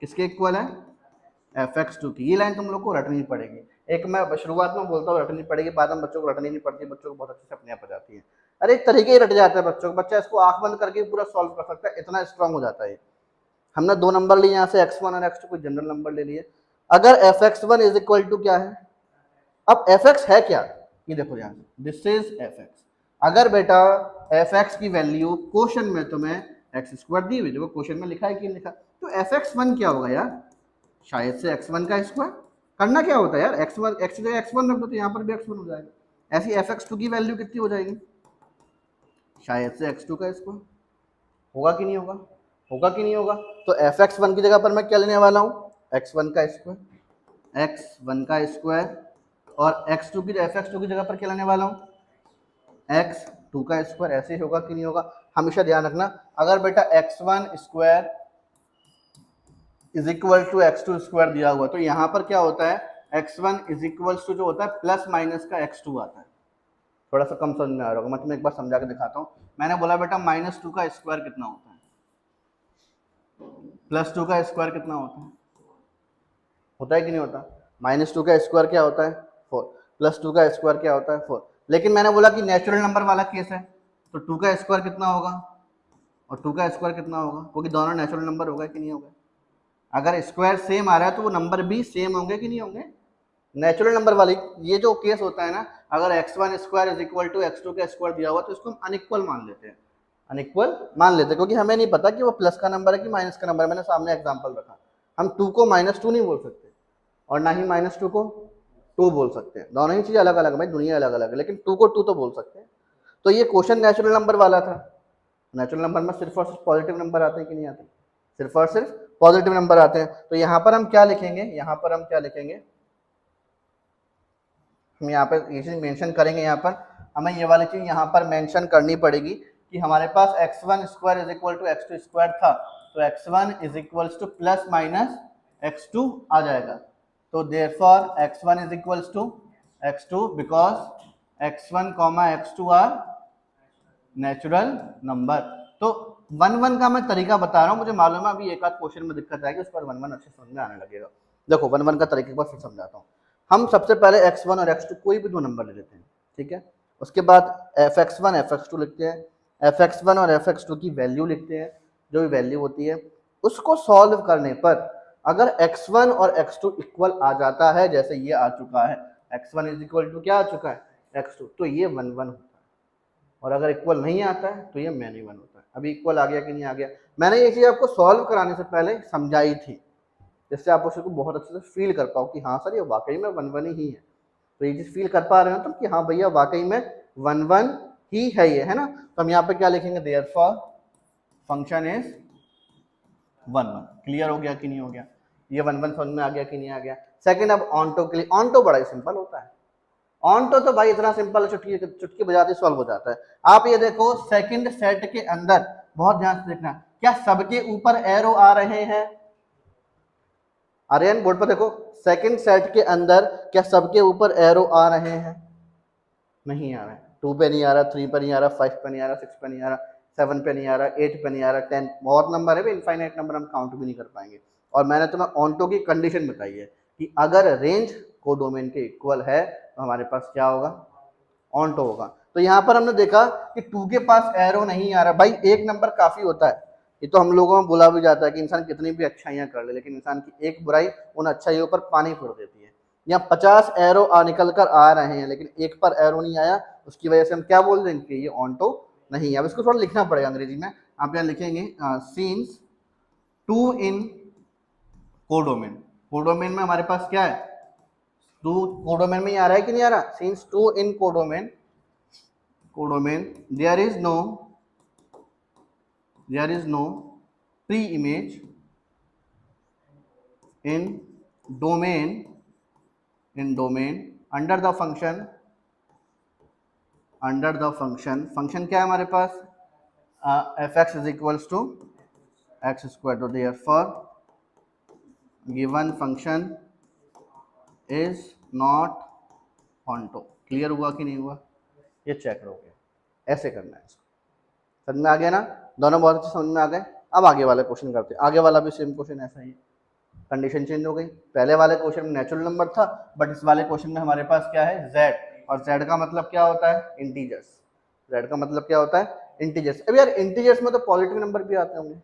किसके इक्वल है? fx2 की। ये लाइन तुम लोग को रटनी पड़ेगी। एक मैं शुरुआत में बोलता हूँ रटनी पड़ेगी, बाद में बच्चों को रटनी नहीं पड़ती, बच्चों को बहुत अच्छे से अपने आप आ जाती है। अरे एक तरीके ही रट जाता है बच्चों को, बच्चा इसको आंख बंद करके पूरा सॉल्व कर सकता है, इतना स्ट्रांग हो जाता है। हमने दो नंबर लिए यहाँ से x1 और x2 कोई जनरल नंबर ले लिए। अगर fx1 इज इक्वल टू क्या है? अब fx है क्या? ये देखो यहाँ से, दिस इज fx। अगर बेटा fx की वैल्यू क्वेश्चन में तुम्हें एक्स स्क्वायर दी हुई, देखो क्वेश्चन में लिखा है कि लिखा, तो fx1 क्या होगा यार? शायद से x1 का स्क्वायर। करना क्या होता है यार, x1 x की जगह x1 रख दो तो यहाँ पर भी x1 हो जाएगा। ऐसी fx2 की वैल्यू कितनी हो जाएगी? शायद से x2 का स्क्वायर। होगा कि नहीं होगा? होगा कि नहीं होगा? तो fx1 की जगह पर मैं क्या लेने वाला हूँ? x1 का स्क्वायर, x1 का स्क्वायर, और x2 की fx2 की जगह पर क्या लेने वाला हूँ? x2 का स्क्वायर। ऐसे ही होगा कि नहीं होगा? हमेशा ध्यान रखना, अगर बेटा x1 square is equal to x2 square दिया हुआ तो यहाँ पर क्या होता है? x1 इज इक्वल टू जो होता है प्लस माइनस का x2 आता है। थोड़ा सा कम समझ में आ रहा होगा, मैं तुम्हें एक बार समझा के दिखाता हूँ। मैंने बोला बेटा -2 का स्क्वायर कितना होता है? +2 का स्क्वायर कितना होता है? होता है कि नहीं होता? -2 का स्क्वायर क्या होता है? 4। +2 का स्क्वायर क्या होता है? 4। लेकिन मैंने बोला कि नेचुरल नंबर वाला केस है, तो 2 का स्क्वायर कितना होगा और 2 का स्क्वायर कितना होगा? क्योंकि दोनों नेचुरल नंबर होगा कि नहीं होगा? अगर स्क्वायर सेम आ रहा है तो वो नंबर भी सेम होंगे कि नहीं होंगे? नेचुरल नंबर वाली ये जो केस होता है ना, अगर x1 square is equal to x2 का स्क्वायर दिया हुआ तो इसको हम अनइक्वल मान लेते हैं, अनइक्वल मान लेते हैं, क्योंकि हमें नहीं पता कि वो प्लस का नंबर है कि माइनस का नंबर है। मैंने सामने एग्जांपल रखा, हम 2 को -2 नहीं बोल सकते और ना ही -2 को 2 बोल सकते हैं, दोनों ही चीज़ अलग अलग है भाई, दुनिया अलग अलग है, लेकिन 2 को 2 तो बोल सकते हैं। तो ये क्वेश्चन नेचुरल नंबर वाला था। नेचुरल नंबर में सिर्फ और सिर्फ पॉजिटिव नंबर आते हैं कि नहीं आते? सिर्फ और सिर्फ पॉजिटिव नंबर आते हैं। तो यहाँ पर हम क्या लिखेंगे? यहाँ पर हम क्या लिखेंगे? हम यहाँ पर ये चीज़ मेंशन करेंगे, यहाँ पर हमें ये वाली चीज़ यहाँ पर मेंशन करनी पड़ेगी कि हमारे पास x1 square is equal to x2 square था, तो x1 is equals to plus minus x2 आ जाएगा। तो therefore x1 is equals to x2 because x1 comma x2 are natural number. तो 1 का मैं तरीका बता रहा हूँ, मुझे मालूम है अभी एक आध क्वेश्चन में दिक्कत आएगी, उस पर 1 अच्छे समझ में आने लगेगा। देखो 1 का तरीके पर फिर समझाता हूँ। हम सबसे पहले x1 और x2 कोई भी दो नंबर ले लेते हैं, ठीक है। उसके बाद fx1 fx2 लिखते हैं, fx1 और fx2 की वैल्यू लिखते हैं, जो भी वैल्यू होती है उसको सॉल्व करने पर अगर x1 और x2 इक्वल आ जाता है, जैसे ये आ चुका है, x1 इज इक्वल टू क्या आ चुका है? x2, तो ये 1 होता है। और अगर इक्वल नहीं आता है तो ये मैनी 1 होता है। अभी इक्वल आ गया कि नहीं आ गया? मैंने ये चीज़ आपको सॉल्व कराने से पहले समझाई थी, जिससे आप उसको बहुत अच्छे से फील कर पाओ कि हाँ सर ये वाकई में 1 ही है। तो ये चीज़ फील कर पा रहे हो तुम कि हाँ भैया वाकई में 1 ही है ये, है ना। तो हम यहाँ पे क्या लिखेंगे? Therefore function is 1। क्लियर हो गया कि नहीं हो गया? ये 1 समझ में आ गया कि नहीं आ गया? सेकंड, अब ऑनटो के लिए, ऑनटो बड़ा ही सिंपल होता है। ऑनटो तो भाई इतना सिंपल है, चुटकी चुटकी बजाते सॉल्व हो जाता है। आप ये देखो सेकंड सेट के अंदर, बहुत ध्यान से देखना, क्या सबके ऊपर एरो आ रहे हैं? आर्यन बोर्ड पर देखो, सेकंड सेट के अंदर क्या सबके ऊपर एरो आ रहे हैं? नहीं आ रहा है। 2 पे नहीं आ रहा, 3 पे नहीं आ रहा, 5 पे नहीं आ रहा, 6 पे नहीं आ रहा, 7 पे नहीं आ रहा, 8 पे नहीं आ रहा, 10, बहुत नंबर है, इनफाइनाइट नंबर, हम काउंट भी नहीं कर पाएंगे। और मैंने तुम्हें ऑनटो की कंडीशन बताई है कि अगर रेंज को डोमेन के इक्वल है तो हमारे पास क्या होगा? ऑनटो होगा। तो यहाँ पर हमने देखा कि 2 के पास एरो नहीं आ रहा। भाई एक नंबर काफी होता है, ये तो हम लोगों में बोला भी जाता है कि इंसान कितनी भी अच्छाइयाँ कर ले, लेकिन इंसान की एक बुराई उन अच्छाइयों पर पानी फेर देती है। यहाँ 50 एरो निकल कर आ रहे हैं, लेकिन एक पर एरो नहीं आया, उसकी वजह से हम क्या बोल देंगे कि ये ऑनटो नहीं है। अब इसको थोड़ा लिखना पड़ेगा अंग्रेजी में। आप यहाँ लिखेंगे सीन्स 2 इन कोडोमेन। कोडोमेन में हमारे पास क्या है? 2 कोडोमेन में ही आ रहा है कि नहीं आ रहा? Scenes 2 in codomain, codomain there is no pre-image in domain under the function क्या है हमारे पास? fx is equals to x square, तो therefore given function is not onto. Clear हुआ कि नहीं हुआ? ये चेक करोगे, ऐसे करना है इसको। समझ में आ गया ना? दोनों बहुत अच्छे समझ में आ गए। अब आगे वाले क्वेश्चन करते हैं। आगे वाला भी सेम क्वेश्चन ऐसा ही, कंडीशन चेंज हो गई। पहले वाले क्वेश्चन में नेचुरल नंबर था, बट इस वाले क्वेश्चन में हमारे पास क्या है? z, और z का मतलब क्या होता है? इंटीजर्स। z का मतलब क्या होता है? इंटीजर्स। अब यार इंटीजर्स में तो पॉजिटिव नंबर भी आते होंगे,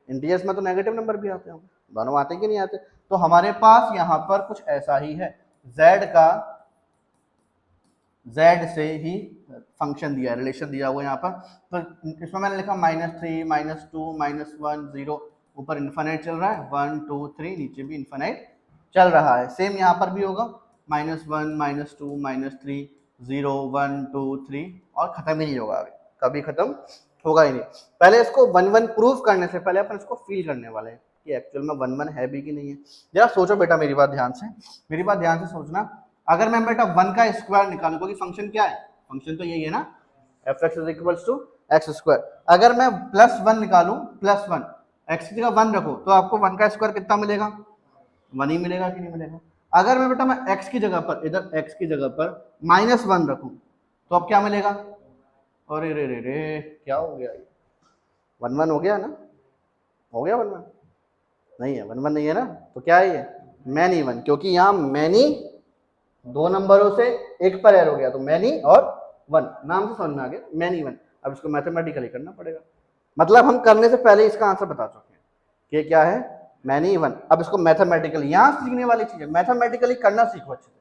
इंटीजर्स में तो नेगेटिव नंबर भी आते होंगे, दोनों आते कि नहीं आते? तो हमारे पास यहाँ पर कुछ ऐसा ही है, z का z से ही फंक्शन दिया है, रिलेशन दिया हुआ है यहाँ पर। तो इसमें मैंने लिखा -3, -2, -1, 0, ऊपर इन्फिनाइट चल रहा है, 1 2 3, नीचे भी इन्फिनाइट चल रहा है। सेम यहाँ पर भी होगा, -1 -2 -3 0 1 2 3, और खत्म ही नहीं होगा, आगे कभी खत्म होगा ही नहीं। पहले इसको 1 1 प्रूव करने से पहले अपन इसको फील करने वाले हैं कि एक्चुअल में 1 1 है भी कि नहीं है। जरा सोचो बेटा, मेरी बात ध्यान से सोचना। अगर मैं बेटा 1 का स्क्वायर निकालूं, क्योंकि फंक्शन क्या है? फंक्शन तो यही है ना, f(x = x²। अगर मैं +1 निकालूं, +1, x की जगह 1 रखो, तो आपको 1 का स्क्वायर कितना मिलेगा? 1 ही मिलेगा कि नहीं मिलेगा? अगर मैं बेटा मैं x की जगह पर, इधर x की जगह पर -1 रखूं, तो अब क्या मिलेगा? अरे रे रे रे, क्या हो गया? 1 1 हो गया ना? हो गया 1 1? नहीं है, 1 1 नहीं है ना? तो क्या है ये? मैनी 1, क्योंकि यहाँ मैनी दो नंबरों से एक पर एरो गया, तो मैनी और 1, नाम से समझ में आ गया, मैनी 1। अब इसको मैथमेटिकली करना पड़ेगा, मतलब हम करने से पहले इसका आंसर बता चुके हैं कि क्या है? मैनी 1। अब इसको मैथमेटिकली, यहाँ सीखने वाली चीज है, मैथमेटिकली करना सीखो, अच्छे से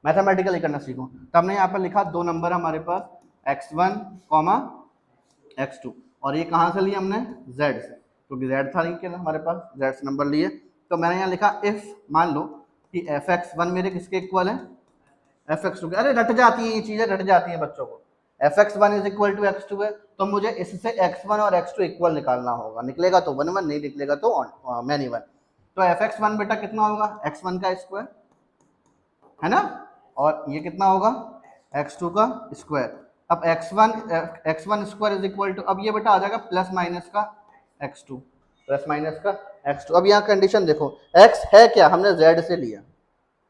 मैथमेटिकली करना सीखो। तो हमने यहाँ पर लिखा दो नंबर हमारे पास, x1, x2, और ये कहाँ से लिए हमने? z से, क्योंकि z था नहीं हमारे पास, z से नंबर लिए। तो मैंने यहाँ लिखा इफ, मान लो कि fx1 मेरे किसके इक्वल है? fx2 के। अरे रट जाती है ये चीजें, रट जाती है बच्चों को। fx1 = x2 है, तो मुझे इससे x1 और x2 इक्वल निकालना होगा। निकलेगा तो 1 1, नहीं निकलेगा तो मैनी 1। तो fx1 बेटा कितना होगा? x1 का स्क्वायर है ना, और ये कितना होगा? x2 का स्क्वायर। अब x1 स्क्वायर = अब ये बेटा आ जाएगा प्लस माइनस का x2, प्लस माइनस का x2। अब यहाँ कंडीशन देखो, x है क्या? हमने z से लिया,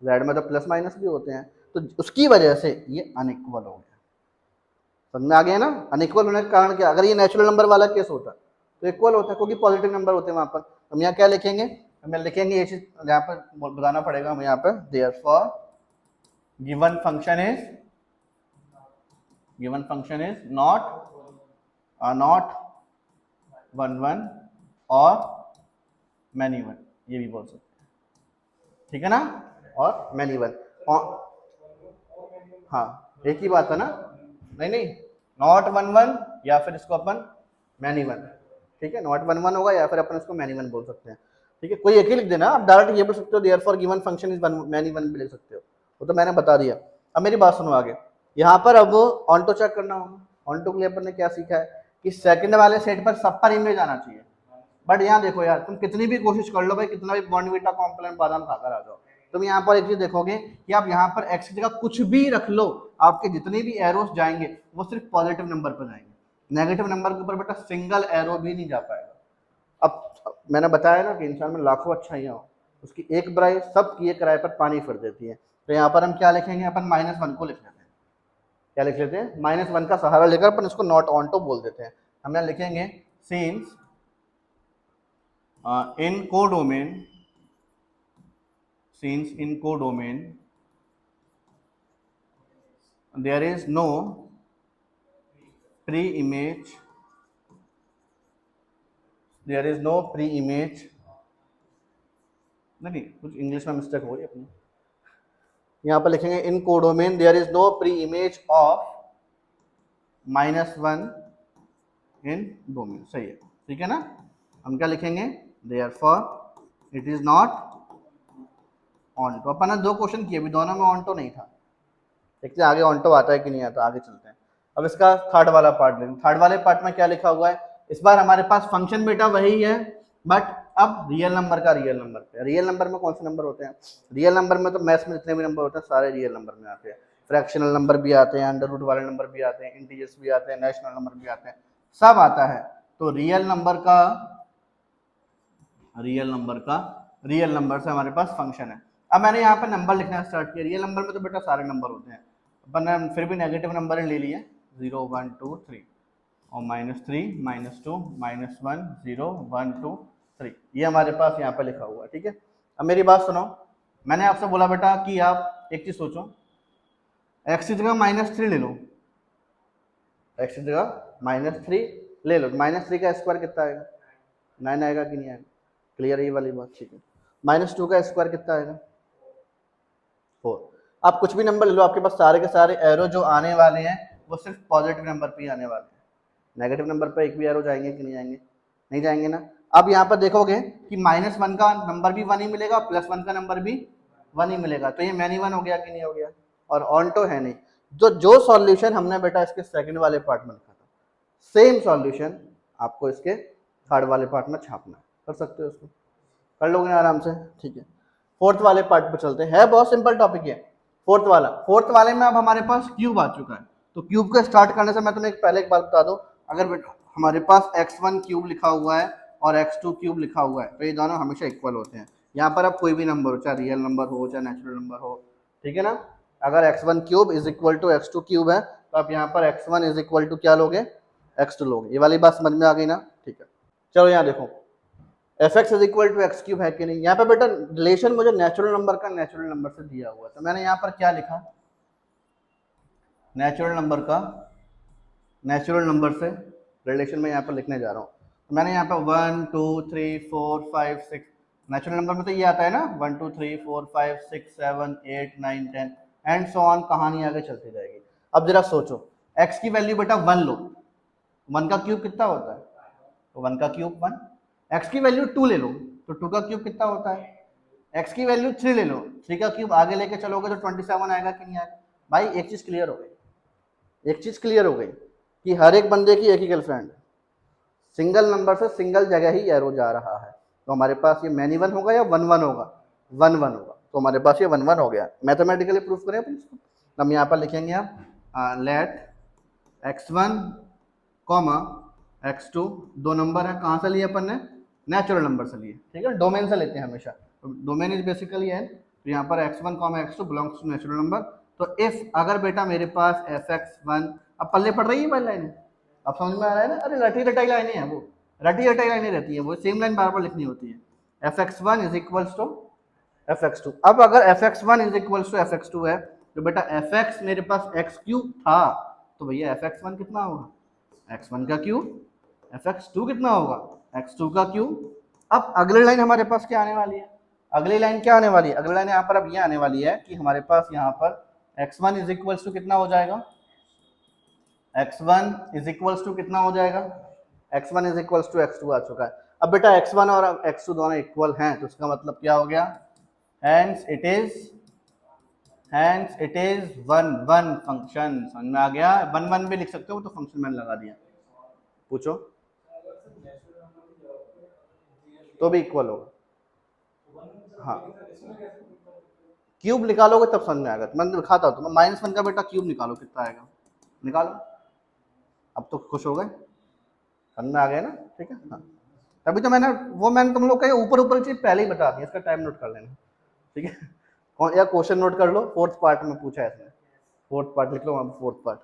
z में तो प्लस माइनस भी होते हैं, तो उसकी वजह से ये अनइक्वल हो गया। समझ में आ गया ना? अनइक्वल होने का कारण क्या? अगर ये नेचुरल नंबर वाला केस होता तो इक्वल होता, क्योंकि पॉजिटिव नंबर होते हैं वहां पर। हम यहाँ क्या लिखेंगे? हमें लिखेंगे ये चीज यहाँ पर बताना पड़ेगा हमें यहाँ पर, therefore given function is not 1 1 और मैनी 1, ये भी बोल सकते हैं, ठीक है ना? और मैनी 1, हाँ एक ही बात है ना? नहीं, नॉट 1 1 या फिर इसको अपन मैनी 1, ठीक है? नॉट 1 1 होगा या फिर अपन इसको मैनी 1 बोल सकते हैं, ठीक है? कोई एक ही लिख देना, आप डायरेक्ट ये बोल सकते हो therefore given function is many 1 भी लिख सकते हो, वो तो मैंने बता दिया। अब मेरी बात सुनो आगे, यहाँ पर अब ऑन्टो चेक करना होगा। ऑन्टो के लिए अपन ने क्या सीखा है कि सेकंड वाले सेट पर सब पर इमेज आना चाहिए। बट यहाँ देखो यार, तुम कितनी भी कोशिश कर लो भाई, कितना भी बॉर्नवीटा कॉम्प्लान बादाम खाकर आ जाओ, तुम यहाँ पर एक चीज देखोगे कि आप यहाँ पर x की जगह कुछ भी रख लो, आपके जितने भी एरोस जाएंगे वो सिर्फ पॉजिटिव नंबर पर जाएंगे, नेगेटिव नंबर के ऊपर बेटा सिंगल एरो भी नहीं जा पाएगा। अब मैंने बताया ना कि इंसान में लाखों अच्छाइयाँ हो, उसकी एक बुराई सब किए किराए पर पानी फिर देती है। तो यहाँ पर हम क्या लिखेंगे? अपन -1 को लिख लेते हैं। क्या लिख लेते हैं? -1 का सहारा लेकर अपन इसको नॉट ऑन्टो बोल देते हैं। हम यहाँ लिखेंगे since in codomain there is no pre-image नहीं कुछ इंग्लिश में मिस्टेक हो रही है अपनी। यहाँ पर लिखेंगे in codomain there is no pre image of -1 in domain, सही है, ठीक है ना? हम क्या लिखेंगे? Therefore it is not onto. अपन ने दो क्वेश्चन किए, अभी दोनों में ऑन्टो नहीं था, देखते हैं आगे ऑन्टो आता है कि नहीं आता, आगे चलते हैं। अब इसका थर्ड वाला पार्ट लेंगे। थर्ड वाले पार्ट में क्या लिखा हुआ है? इस बार हमारे पास फंक्शन बेटा वही है, बट अब रियल नंबर का रियल नंबर पे। रियल नंबर में कौन से नंबर होते हैं? रियल नंबर में तो मैथ्स में जितने भी नंबर होते हैं सारे रियल नंबर में आते हैं। फ्रैक्शनल नंबर भी आते हैं, अंडर रूट वाले नंबर भी आते हैं, इंटीजर्स भी आते हैं, नेशनल नंबर भी आते हैं, सब आता है। तो रियल नंबर से हमारे पास फंक्शन है। अब मैंने यहाँ पर नंबर लिखना स्टार्ट किया, रियल नंबर में तो बेटा सारे नंबर होते हैं, अपन फिर भी नेगेटिव नंबर ले लिए 0 1 2 3 और -3 -2 -1 0 1 2 3, ये हमारे पास यहाँ पर लिखा हुआ है। ठीक है, अब मेरी बात सुनो, मैंने आपसे बोला बेटा कि आप एक चीज सोचो, x की जगह -3 ले लो, x की जगह -3 ले लो, -3 का स्क्वायर कितना आएगा, 9 आएगा कि नहीं आएगा, क्लियर है ये वाली बात। ठीक है, -2 का स्क्वायर कितना आएगा, 4। आप कुछ भी नंबर ले लो, आपके पास सारे के सारे एरो जो आने वाले हैं वो सिर्फ पॉजिटिव नंबर पे ही आने वाले हैं, नेगेटिव नंबर पे एक भी एरो जाएंगे कि नहीं आएंगे, नहीं जाएंगे ना। अब यहाँ पर देखोगे कि -1 का नंबर भी 1 ही मिलेगा, +1 का नंबर भी 1 ही मिलेगा, तो ये मैनी 1 हो गया कि नहीं हो गया, और ऑन्टो है नहीं। जो सॉल्यूशन हमने बेटा इसके सेकंड वाले पार्ट में लिखा था, सेम सॉल्यूशन आपको इसके थर्ड वाले पार्ट में छापना है, कर सकते हो उसको, कर लोगे ना आराम से। ठीक है, फोर्थ वाले पार्ट पे चलते हैं, बहुत सिंपल टॉपिक है। फोर्थ वाले में अब हमारे पास क्यूब आ चुका है, तो क्यूब को स्टार्ट करने से मैं तुम्हें पहले एक बात बता दूं, अगर हमारे पास x1 क्यूब लिखा हुआ है और x2 क्यूब लिखा हुआ है तो ये दोनों हमेशा इक्वल होते हैं। यहाँ पर अब कोई भी नंबर हो, चाहे रियल नंबर हो चाहे नेचुरल नंबर हो, ठीक है ना। अगर x1 cube is equal to x2 cube है तो आप यहाँ पर x1 इज इक्वल टू क्या लोगे, x2 लोगे। ये वाली बात समझ में आ गई ना, ठीक है। चलो यहाँ देखो F X is equal to X cube है कि नहीं, यहाँ पे बेटा रिलेशन मुझे नेचुरल नंबर का नेचुरल नंबर से दिया हुआ है, तो मैंने यहाँ पर क्या लिखा, नेचुरल नंबर का नेचुरल नंबर से रिलेशन में यहाँ पर लिखने जा रहा हूँ। तो मैंने यहाँ पर 1 2 3 4 5 6, नेचुरल नंबर में तो ये आता है ना 1 2 3 4 5 6 7 8 9 10 एंड सो ऑन, कहानी आगे चलती जाएगी। अब जरा सोचो, x की वैल्यू बेटा 1 लो, 1 का क्यूब कितना होता है, तो 1 का क्यूब 1, x की वैल्यू 2 ले लो तो 2 का क्यूब कितना होता है, x की वैल्यू 3 ले लो, 3 का क्यूब आगे लेके चलोगे तो 27 आएगा कि नहीं आएगा। भाई एक चीज क्लियर हो गई, एक चीज क्लियर हो गई कि हर एक बंदे की एक ही गर्लफ्रेंड है, सिंगल नंबर से सिंगल जगह ही एरो जा रहा है, तो हमारे पास ये मैनी 1 होगा या 1 1 होगा, 1 1 होगा, तो हमारे पास ये 1 1 हो गया। मैथमेटिकली प्रूफ करें अपन इसको, हम यहाँ पर लिखेंगे आप लेट x1 कॉमा x2, दो नंबर है, कहाँ से लिए अपन ने, नेचुरल नंबर से लिए, ठीक है, डोमेन से लेते हैं हमेशा, तो डोमेन इज बेसिकली है, तो यहाँ पर x1 comma x2 belongs to natural number. तो इफ अगर बेटा मेरे पास fx1, अब पल्ले पड़ रही है वाली लाइन, अब समझ में आ रहा है ना, अरे रटी रटाई लाइनें हैं वो, रटी रटाई लाइनें रहती है, वो सेम लाइन बार बार लिखनी होती है। fx1 is equals to fx2, अब अगर fx1 is equals to fx2 है तो बेटा fx मेरे पास x क्यूब था, तो भैया fx1 कितना होगा, x1 का क्यूब, fx2 कितना होगा, x2 का क्यूब। अब अगली लाइन हमारे पास क्या आने वाली है, अगली लाइन क्या आने वाली है, अगली लाइन यहाँ पर अब ये आने वाली है कि हमारे पास यहाँ पर x1 इज इक्वल्स टू कितना हो जाएगा, x1 इज इक्वल्स टू कितना हो जाएगा, x1 is equals to x2 आ चुका है। अब बेटा x1 और x2 दोनों इक्वल हैं, तो इसका मतलब क्या हो गया, हैंस इट इज 1 1 फंक्शन, समझ में आ गया, 1 1 भी लिख सकते हो, तो फंक्शन मैंने लगा दिया, पूछो तो भी इक्वल होगा, हाँ क्यूब निकालोगे तब समझ में आएगा, मैं दिखाता हूँ तुम्हें, -1 का बेटा क्यूब निकालो कितना आएगा, निकालो, अब तो खुश हो गए, समझ में आ गया ना, ठीक है। हाँ तभी तो मैंने तुम लोग का ऊपर ऊपर चीज पहले ही बता दी, इसका टाइम नोट कर लेना, ठीक है, या क्वेश्चन नोट कर लो, फोर्थ पार्ट में पूछा है इसमें, फोर्थ पार्ट लिख लो, फोर्थ पार्ट,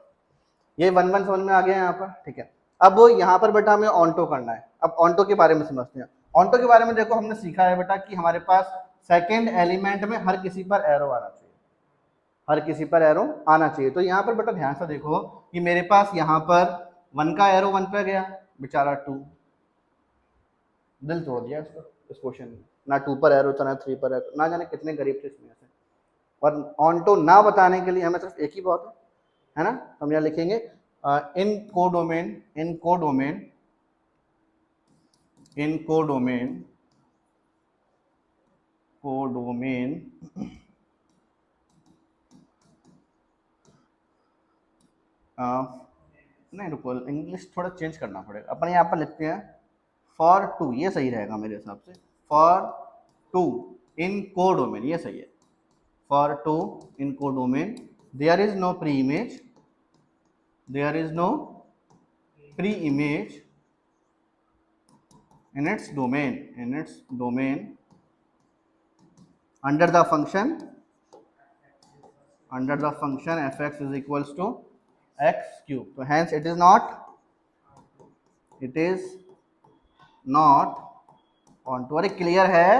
ये 1 1 समझ में आ गया यहाँ पर, ठीक है। अब वो यहाँ पर बेटा हमें ऑन्टो करना है, अब ऑन्टो के बारे में समझते हैं। ऑन्टो के बारे में देखो हमने सीखा है बेटा कि हमारे पास सेकेंड एलिमेंट में हर किसी पर एरो आना चाहिए, हर किसी पर एरो आना चाहिए। तो यहाँ पर बेटा ध्यान से देखो कि मेरे पास यहाँ पर 1 का एरो 1 पे गया, बेचारा 2, दिल तोड़ दिया इसको, इस क्वेश्चन में ना 2 पर एरो था ना 3 पर एरो, ना जाने कितने गरीब थे इसमें से, और ऑन्टो ना बताने के लिए हमें सिर्फ एक ही बात है ना, हम यहाँ लिखेंगे इन कोडोमेन नहीं रुको, इंग्लिश थोड़ा चेंज करना पड़ेगा, अपन यहाँ पर लिखते हैं फॉर 2, ये सही रहेगा मेरे हिसाब से, फॉर 2 इन कोडोमेन, ये सही है, for 2 in codomain there is no pre image in its domain under the function F X is equals to X cube, तो hence it is not onto. अरे क्लियर है,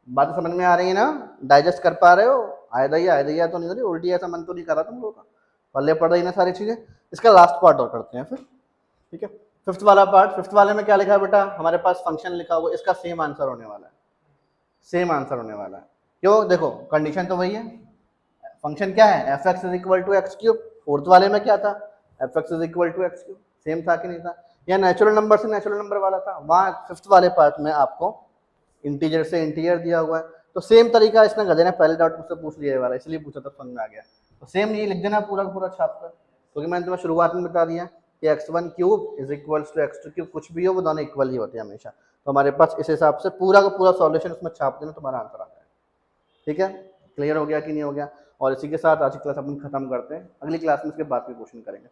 बात समझ में आ रही है ना, डाइजेस्ट कर पा रहे हो, आयदा तो नहीं हो रही, उल्टी ऐसा मन तो नहीं कर रहा तुम लोगों का, पल्ले पड़ रही ना सारी चीजें। इसका लास्ट पार्ट और करते हैं फिर, ठीक है। फिफ्थ वाला पार्ट, फिफ्थ वाले में क्या लिखा है बेटा, हमारे पास फंक्शन लिखा हुआ, इसका सेम आंसर होने वाला है, सेम आंसर होने वाला है। क्यों, देखो कंडीशन तो वही है, फंक्शन क्या है, F X is equal to X cube. Fourth वाले में क्या था, F X is equal to X cube, same था कि नहीं था, या नेचुरल नंबर से नेचुरल नंबर वाला था। वहां फिफ्थ वाले पार्ट में आपको इंटीजर से इंटीजर दिया हुआ है, तो सेम तरीका इसने गधे ने पहले डाउट मुझसे पूछ लिया वाला, इसलिए पूछा था, समझ में आ गया। तो सेम ये लिख देना पूरा पूरा छाप कर, क्योंकि मैंने तुम्हें शुरुआत में बता दिया कि x1 cube is equals to x2 cube, कुछ भी हो वो दोनों इक्वल ही होते हैं हमेशा। तो हमारे पास इस हिसाब से पूरा का पूरा सॉल्यूशन उसमें छाप देना, तुम्हारा आंसर आता है। ठीक है, क्लियर हो गया कि नहीं हो गया। और इसी के साथ आज की क्लास अपन खत्म करते हैं, अगली क्लास में इसके बाद में क्वेश्चन करेंगे।